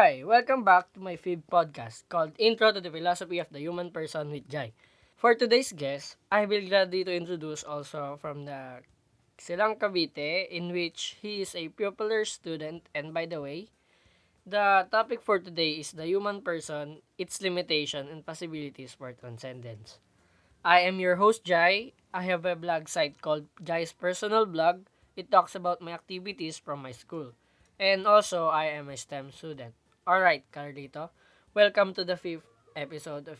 Hi, welcome back to my fifth podcast called Intro to the Philosophy of the Human Person with Jai. For today's guest, I will gladly to introduce also from the Silang Cavite, in which he is a popular student. And by the way, the topic for today is the human person, its limitation and possibilities for transcendence. I am your host Jai. I have a blog site called Jai's Personal Blog. It talks about my activities from my school. And also, I am a STEM student. Alright, Carlito. Welcome to the fifth episode of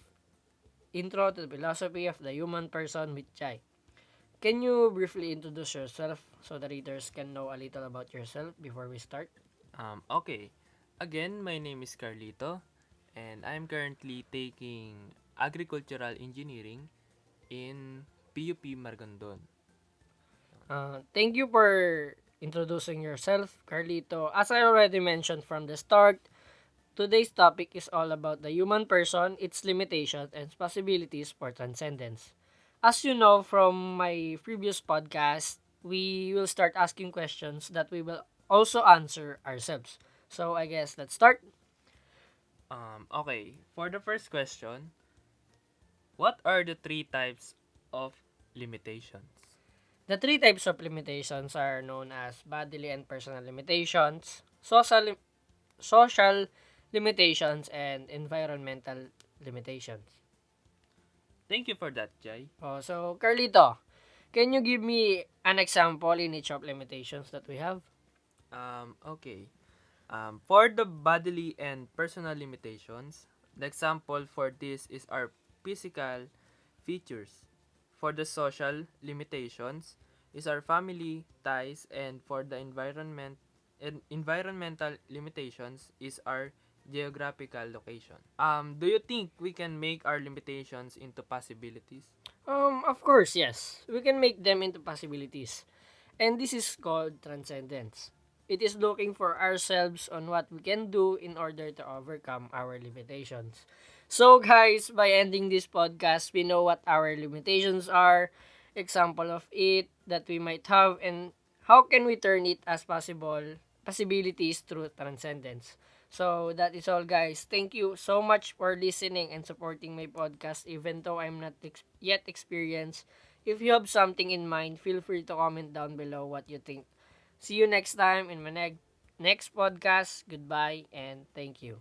Intro to the Philosophy of the Human Person with Jai. Can you briefly introduce yourself so the readers can know a little about yourself before we start? Okay. Again, my name is Carlito, and I'm currently taking agricultural engineering in PUP Margondon. Thank you for introducing yourself, Carlito. As I already mentioned from the start, today's topic is all about the human person, its limitations, and possibilities for transcendence. As you know from my previous podcast, we will start asking questions that we will also answer ourselves. So I guess let's start. Okay, for the first question, what are the three types of limitations? The three types of limitations are known as bodily and personal limitations, social limitations, and environmental limitations. Thank you for that, Jai. So Carlito, can you give me an example in each of limitations that we have? Okay. For the bodily and personal limitations, the example for this is our physical features. For the social limitations is our family ties, and for the environmental limitations is our geographical location. Do you think we can make our limitations into possibilities? Of course, yes. We can make them into possibilities. And this is called transcendence. It is looking for ourselves on what we can do in order to overcome our limitations. So guys, by ending this podcast, we know what our limitations are, example of it that we might have, and how can we turn it as possibilities through transcendence. So that is all guys. Thank you so much for listening and supporting my podcast even though I'm not yet experienced. If you have something in mind, feel free to comment down below what you think. See you next time in my next podcast. Goodbye and thank you.